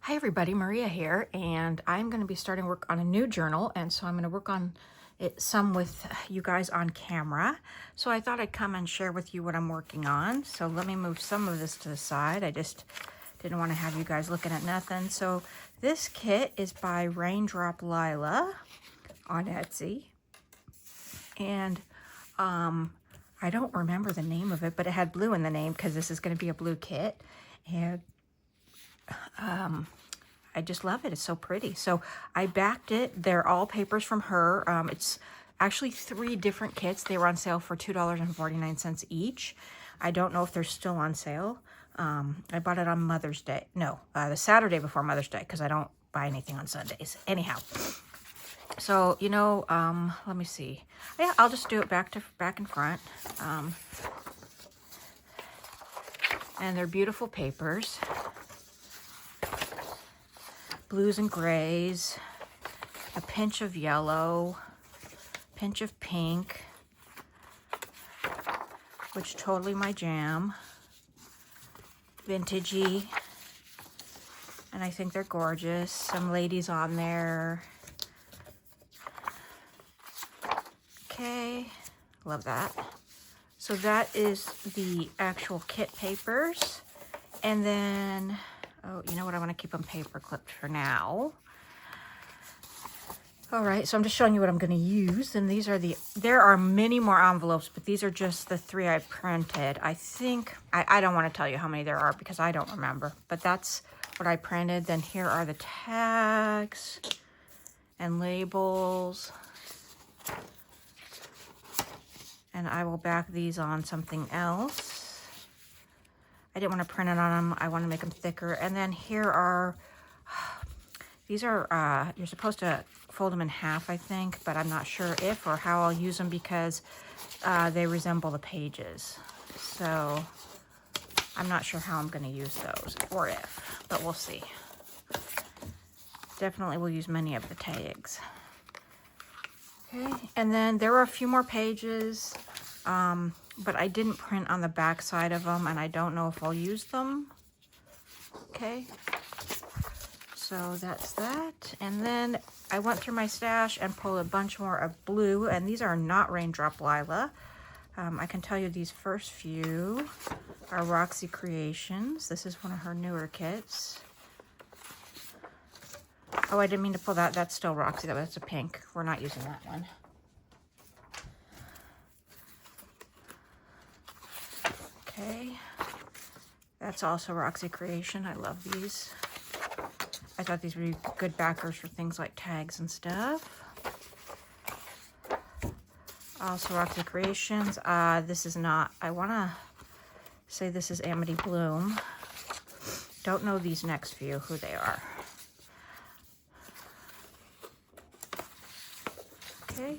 Hi everybody, Maria here, and I'm going to be starting work on a new journal, and so I'm going to work on it some with you guys on camera. So I thought I'd come and share with you what I'm working on. So let me move some of this to the side. I just didn't want to have you guys looking at nothing. So this kit is by Raindrop Lila on Etsy, and I don't remember the name of it, but it had blue in the name because this is going to be a blue kit, and I just love it. It's so pretty. So I backed it. They're all papers from her. It's actually 3 different kits. They were on sale for $2.49 each. I don't know if they're still on sale. I bought it on Mother's Day. No, the Saturday before Mother's Day because I don't buy anything on Sundays. Anyhow, so let me see. Yeah, I'll just do it back and front. And they're beautiful papers. Blues and grays, a pinch of yellow, pinch of pink, which totally my jam, vintagey, and I think they're gorgeous. Some ladies on there. Okay, love that. So that is the actual kit papers, and then oh, you know what? I want to keep them paper clipped for now. All right, so I'm just showing you what I'm going to use. And these are there are many more envelopes, but these are just the 3 I printed. I think, I don't want to tell you how many there are because I don't remember, but that's what I printed. Then here are the tags and labels. And I will back these on something else. I didn't want to print it on them. I want to make them thicker. And then here are, these are, you're supposed to fold them in half, I think, but I'm not sure if or how I'll use them because they resemble the pages. So I'm not sure how I'm going to use those or if, but we'll see. Definitely will use many of the tags. Okay, and then there were a few more pages. But I didn't print on the back side of them, and I don't know if I'll use them. Okay, so that's that. And then I went through my stash and pulled a bunch more of blue, and these are not Raindrop Lila. I can tell you these first few are Roxy Creations. This is one of her newer kits. Oh, I didn't mean to pull that. That's still Roxy. That's a pink. We're not using that one. Okay, that's also Roxy Creation. I love these. I thought these would be good backers for things like tags and stuff. Also Roxy Creations. This is not, I want to say this is Amity Bloom. Don't know these next few, who they are. Okay.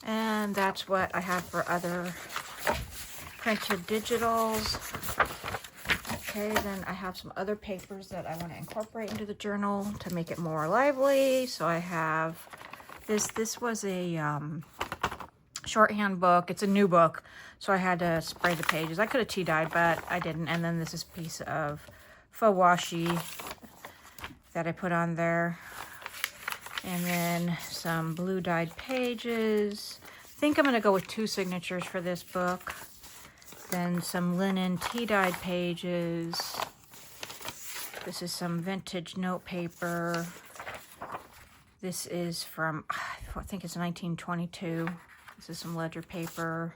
And that's what I have for other printed digitals. Okay, then I have some other papers that I want to incorporate into the journal to make it more lively. So I have this. This was a shorthand book. It's a new book, so I had to spray the pages. I could have tea-dyed, but I didn't. And then this is a piece of faux washi that I put on there. And then some blue dyed pages. I think I'm going to go with 2 signatures for this book. Then some linen tea dyed pages. This is some vintage note paper. This is from, I think it's 1922. This is some ledger paper.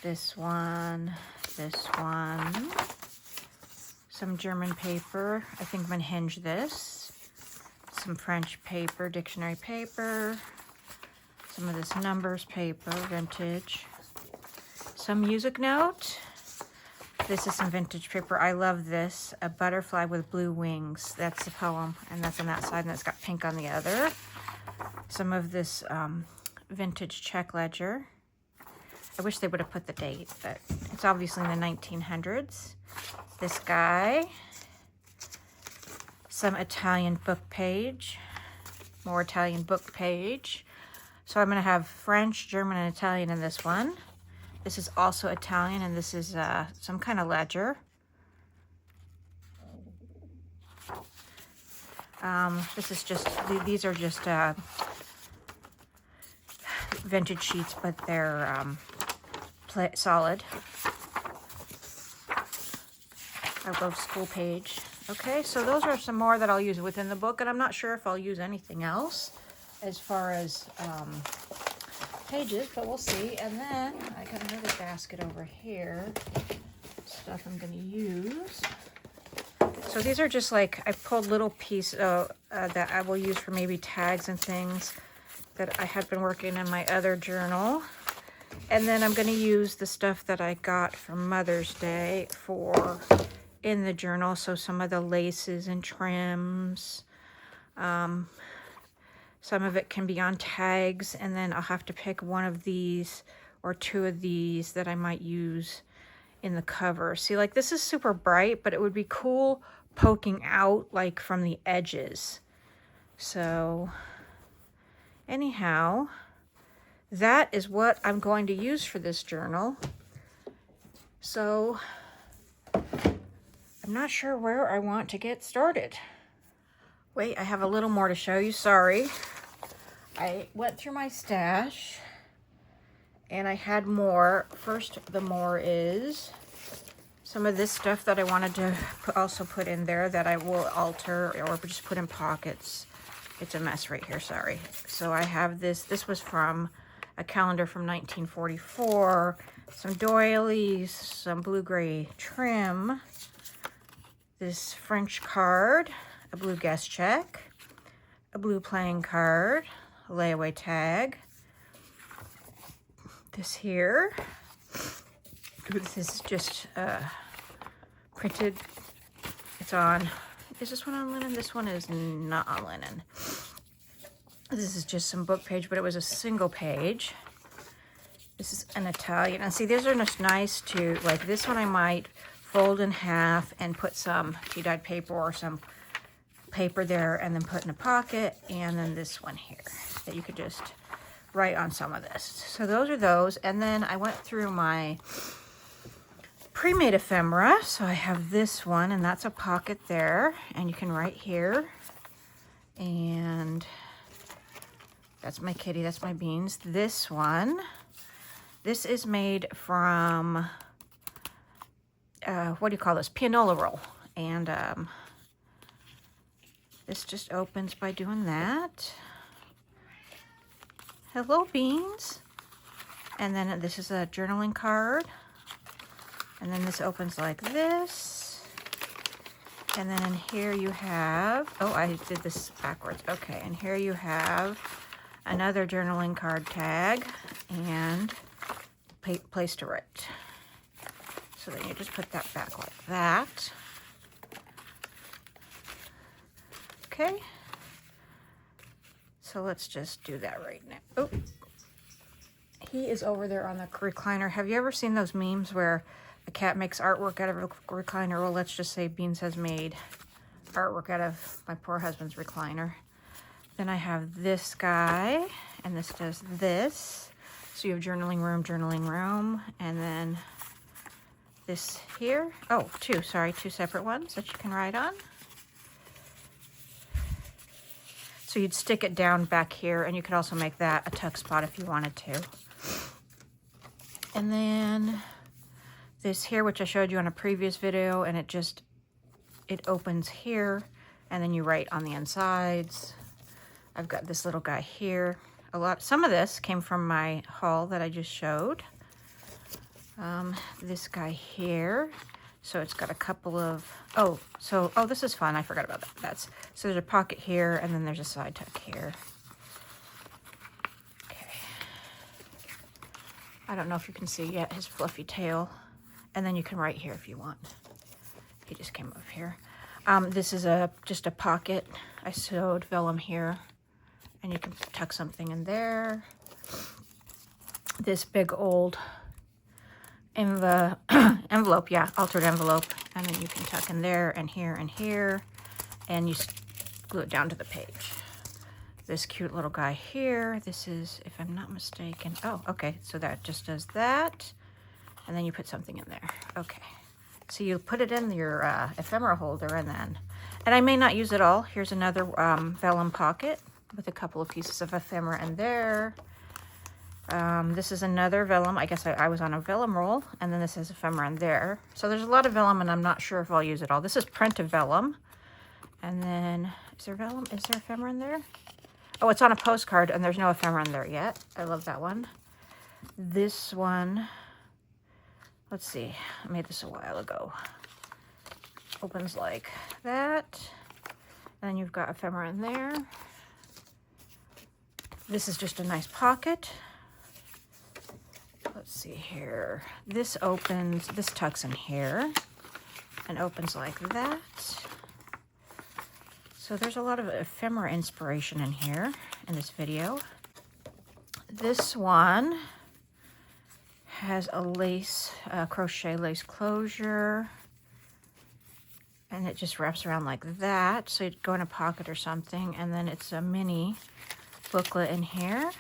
This one. Some German paper. I think I'm going to hinge this. Some French paper, dictionary paper, some of this numbers paper, vintage, some music note. This is some vintage paper. I love this, a butterfly with blue wings. That's the poem, and that's on that side, and it's got pink on the other. Some of this vintage check ledger. I wish they would have put the date, but it's obviously in the 1900s. This guy. Some Italian book page, more Italian book page. So I'm going to have French, German, and Italian in this one. This is also Italian, and this is some kind of ledger. This is just, these are just vintage sheets, but they're solid. I love School Page. Okay, so those are some more that I'll use within the book, and I'm not sure if I'll use anything else as far as pages, but we'll see. And then I got another basket over here, stuff I'm going to use. So these are just like, I pulled little pieces that I will use for maybe tags and things that I had been working in my other journal. And then I'm going to use the stuff that I got for Mother's Day for in the journal. So some of the laces and trims. Some of it can be on tags, and then I'll have to pick one of these or two of these that I might use in the cover. See, like this is super bright, but it would be cool poking out like from the edges. So anyhow, that is what I'm going to use for this journal. So I'm not sure where I want to get started. Wait, I have a little more to show you. Sorry. I went through my stash and I had more. First, the more is some of this stuff that I wanted to also put in there that I will alter or just put in pockets. It's a mess right here, sorry. So I have this. This was from a calendar from 1944, some doilies, some blue-gray trim, this French card, a blue guest check, a blue playing card, a layaway tag, this here. This is just printed. It's on, is this one on linen? This one is not on linen. This is just some book page, but it was a single page. This is an Italian. And see, these are just nice to, like this one I might fold in half and put some tea-dyed paper or some paper there and then put in a pocket. And then this one here that you could just write on some of this. So those are those. And then I went through my pre-made ephemera. So I have this one, and that's a pocket there. And you can write here. And that's my kitty, that's my beans. This one, this is made from, what do you call this? Pianola roll. And this just opens by doing that. Hello, beans. And then this is a journaling card. And then this opens like this. And then in here you have, oh, I did this backwards. Okay, and here you have another journaling card tag and place to write. So then you just put that back like that. Okay. So let's just do that right now. Oh, he is over there on the recliner. Have you ever seen those memes where a cat makes artwork out of a recliner? Well, let's just say Beans has made artwork out of my poor husband's recliner. Then I have this guy, and this does this. So you have journaling room, and then this here. Oh, two separate ones that you can write on. So you'd stick it down back here, and you could also make that a tuck spot if you wanted to. And then this here, which I showed you on a previous video, and it opens here, and then you write on the insides. I've got this little guy here. Some of this came from my haul that I just showed. This guy here. So it's got a couple of, oh, this is fun. I forgot about that. So there's a pocket here, and then there's a side tuck here. Okay. I don't know if you can see yet his fluffy tail. And then you can write here if you want. He just came up here. This is just a pocket. I sewed vellum here. And you can tuck something in there. This big old envelope, yeah, altered envelope. And then you can tuck in there and here and here. And you glue it down to the page. This cute little guy here. This is, if I'm not mistaken, oh, okay. So that just does that. And then you put something in there. Okay. So you put it in your ephemera holder, and then And I may not use it all. Here's another vellum pocket with a couple of pieces of ephemera in there. This is another vellum. I guess I was on a vellum roll, and then this has ephemera in there. So there's a lot of vellum, and I'm not sure if I'll use it all. This is Print-A Vellum. And then, is there vellum? Is there ephemera in there? Oh, it's on a postcard, and there's no ephemera in there yet. I love that one. This one, let's see. I made this a while ago. Opens like that. Then you've got ephemera in there. This is just a nice pocket. Let's see here. This opens, this tucks in here and opens like that. So there's a lot of ephemera inspiration in here in this video. This one has a lace, crochet lace closure, and it just wraps around like that. So you'd go in a pocket or something, and then it's a mini booklet in here.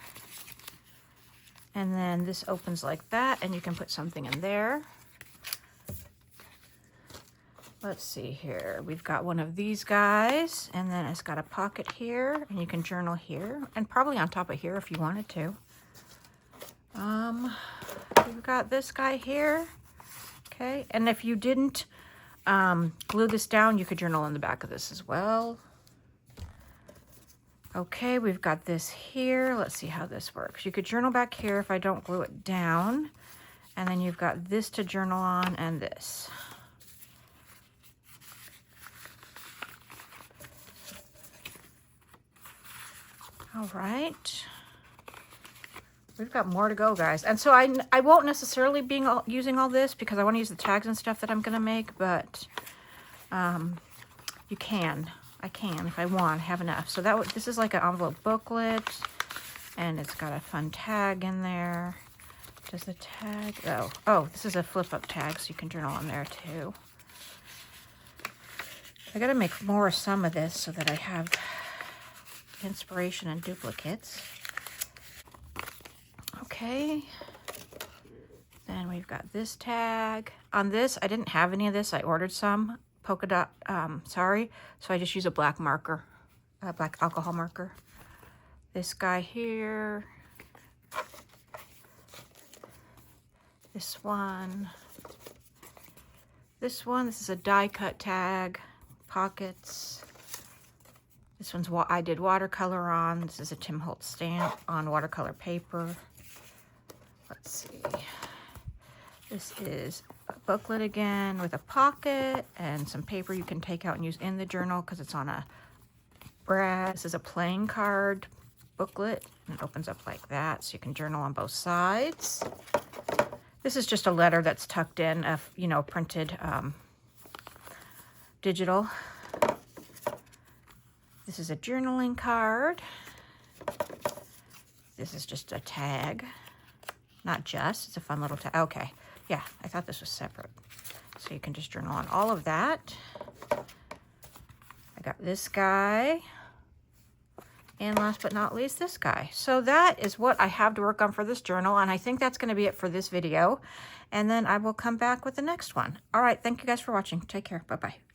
And then this opens like that, and you can put something in there. Let's see here. We've got one of these guys, and then it's got a pocket here, and you can journal here, and probably on top of here if you wanted to. We've got this guy here. Okay, and if you didn't glue this down, you could journal in the back of this as well. Okay, we've got this here. Let's see how this works. You could journal back here if I don't glue it down. And then you've got this to journal on and this. All right. We've got more to go, guys. And so I won't necessarily be using all this because I want to use the tags and stuff that I'm going to make, but you can. I can if I want, have enough. So this is like an envelope booklet, and it's got a fun tag in there. Does the tag, oh, this is a flip up tag, so you can journal on there too. I gotta make more of some of this so that I have inspiration and duplicates. Okay. Then we've got this tag. On this, I didn't have any of this. I ordered some polka dot, sorry. So I just use a black marker, a black alcohol marker. This guy here. This one. This is a die cut tag. Pockets. This one's what I did watercolor on. This is a Tim Holtz stamp on watercolor paper. Let's see. This is a booklet again with a pocket and some paper you can take out and use in the journal because it's on a brad. This is a playing card booklet, and it opens up like that so you can journal on both sides. This is just a letter that's tucked in, printed digital. This is a journaling card. This is just a tag. Not just, it's a fun little tag. Okay, yeah, I thought this was separate. So you can just journal on all of that. I got this guy. And last but not least, this guy. So that is what I have to work on for this journal. And I think that's going to be it for this video. And then I will come back with the next one. All right, thank you guys for watching. Take care. Bye-bye.